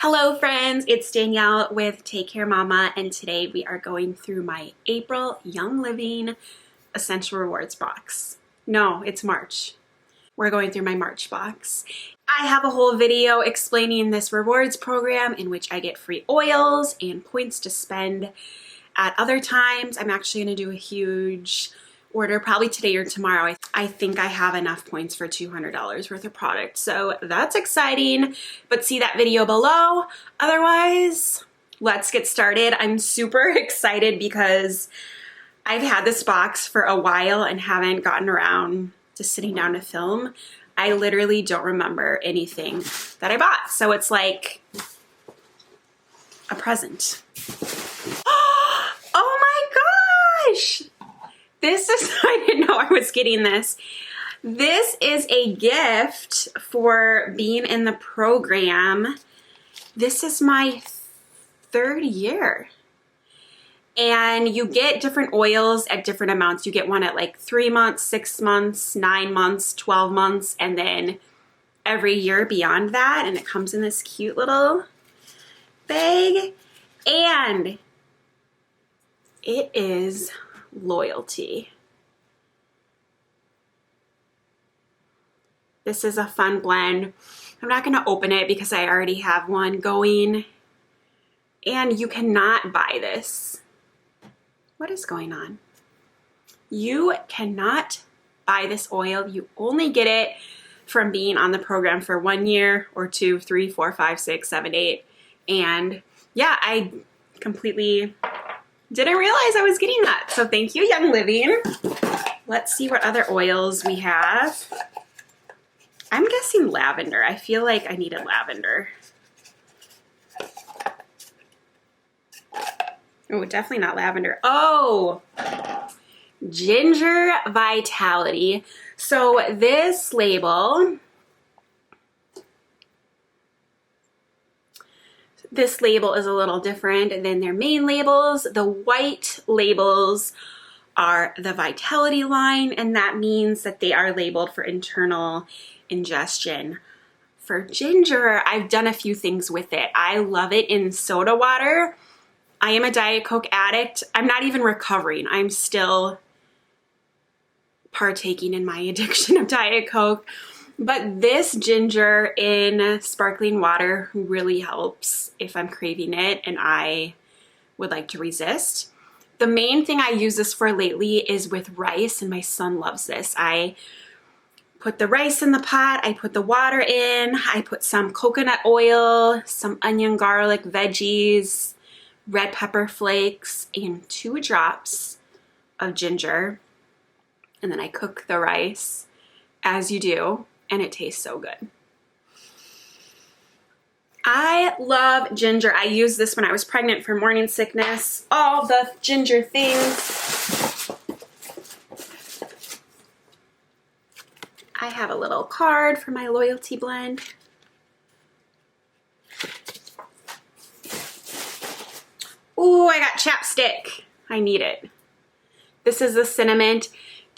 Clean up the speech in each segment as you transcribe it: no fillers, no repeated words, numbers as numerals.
Hello friends, it's Danielle with Take Care Mama, and today we are going through my April Young Living Essential Rewards box. No, it's March. We're going through my March box. I have a whole video explaining this rewards program in which I get free oils and points to spend at other times. I'm actually going to do a huge order probably today or tomorrow. I think I have enough points for $200 worth of product, so that's exciting, but see that video below. Otherwise, let's get started. I'm super excited because I've had this box for a while and haven't gotten around to sitting down to film. I literally don't remember anything that I bought, so it's like a present. Oh my gosh! This is, I didn't know I was getting this. This is a gift for being in the program. This is my third year. And you get different oils at different amounts. You get one at like 3 months, 6 months, 9 months, 12 months, and then every year beyond that. And it comes in this cute little bag. And it is loyalty. This is a fun blend. I'm not going to open it because I already have one going. And you cannot buy this. What is going on? You cannot buy this oil. You only get it from being on the program for 1 year or 2, 3, 4, 5, 6, 7, 8. And yeah, I completely didn't realize I was getting that. So thank you, Young Living. Let's see what other oils we have. I'm guessing lavender. I feel like I needed lavender. Oh, definitely not lavender. Oh, ginger vitality. So this label, is a little different than their main labels. The white labels are the vitality line, and that means that they are labeled for internal ingestion. For ginger, I've done a few things with it. I love it in soda water. I am a Diet Coke addict. I'm not even recovering. I'm still partaking in my addiction of Diet Coke. But this ginger in sparkling water really helps if I'm craving it and I would like to resist. The main thing I use this for lately is with rice, and my son loves this. I put the rice in the pot, I put the water in, I put some coconut oil, some onion, garlic, veggies, red pepper flakes, and 2 drops of ginger. And then I cook the rice as you do. And it tastes so good. I love ginger. I used this when I was pregnant for morning sickness. All the ginger things. I have a little card for my loyalty blend. Ooh, I got chapstick. I need it. This is the cinnamon.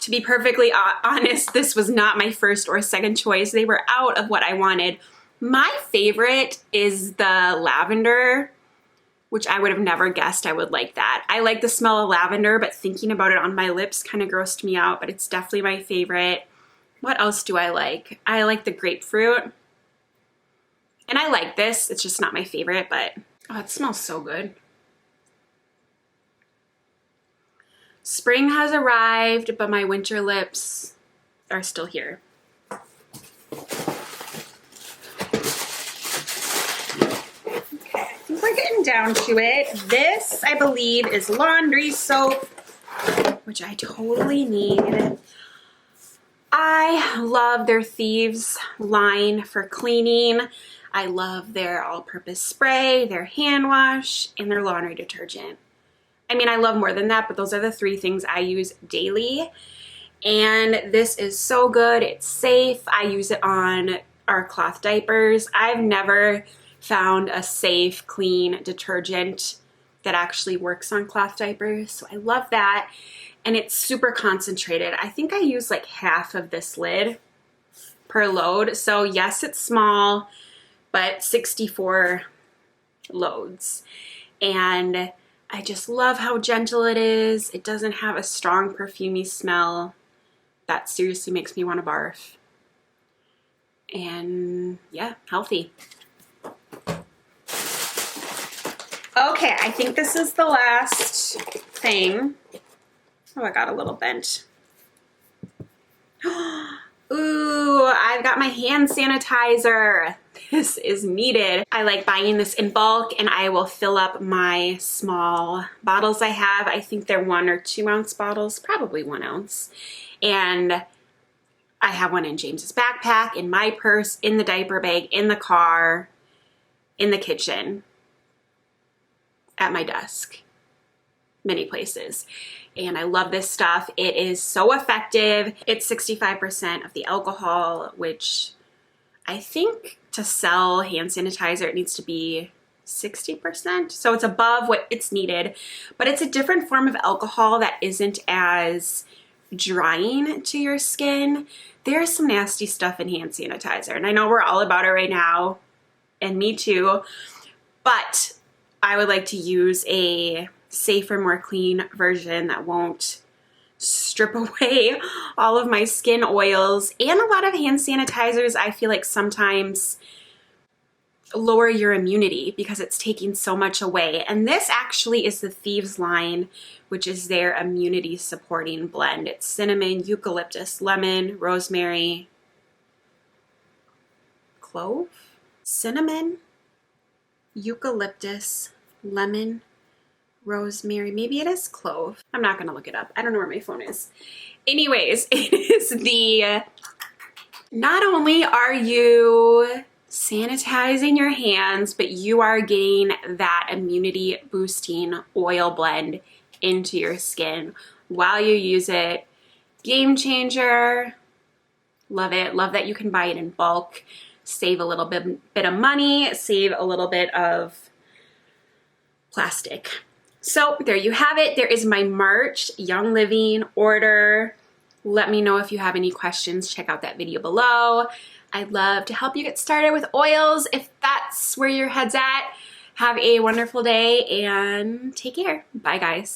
To be perfectly honest, this was not my first or second choice. They were out of what I wanted. My favorite is the lavender, which I would have never guessed I would like that. I like the smell of lavender, but thinking about it on my lips kind of grossed me out, but it's definitely my favorite. What else do I like? I like the grapefruit. And I like this. It's just not my favorite, but oh, it smells so good. Spring has arrived, but my winter lips are still here. Okay, I think we're getting down to it. This, I believe, is laundry soap, which I totally need. I love their Thieves line for cleaning. I love their all-purpose spray, their hand wash, and their laundry detergent. I mean, I love more than that, but those are the 3 things I use daily. And this is so good. It's safe. I use it on our cloth diapers. I've never found a safe, clean detergent that actually works on cloth diapers. So I love that. And it's super concentrated. I think I use like half of this lid per load. So yes, it's small, but 64 loads. And I just love how gentle it is. It doesn't have a strong perfumey smell that seriously makes me want to barf. And yeah, healthy. Okay, I think this is the last thing. Oh, I got a little bent. Ooh, I've got my hand sanitizer. This is needed. I like buying this in bulk, and I will fill up my small bottles I have. I think they're 1 or 2 ounce bottles, probably 1 ounce. And I have one in James's backpack, in my purse, in the diaper bag, in the car, in the kitchen, at my desk, many places. And I love this stuff. It is so effective. It's 65% of the alcohol, which I think to sell hand sanitizer, it needs to be 60%. So it's above what it's needed, but it's a different form of alcohol that isn't as drying to your skin. There's some nasty stuff in hand sanitizer, and I know we're all about it right now, and me too, but I would like to use a safer, more clean version that won't strip away all of my skin oils. And a lot of hand sanitizers, I feel like sometimes lower your immunity because it's taking so much away. And this actually is the Thieves line, which is their immunity supporting blend. It's cinnamon, eucalyptus, lemon, rosemary, clove, cinnamon, eucalyptus, lemon, rosemary, maybe it is clove. I'm not gonna look it up. I don't know where my phone is. Anyways, it is the, not only are you sanitizing your hands, but you are getting that immunity boosting oil blend into your skin while you use it. Game changer. Love it. Love that you can buy it in bulk. Save a little bit of money, save a little bit of plastic. So there you have it. There is my March Young Living order. Let me know if you have any questions. Check out that video below. I'd love to help you get started with oils if that's where your head's at. Have a wonderful day and take care. Bye, guys.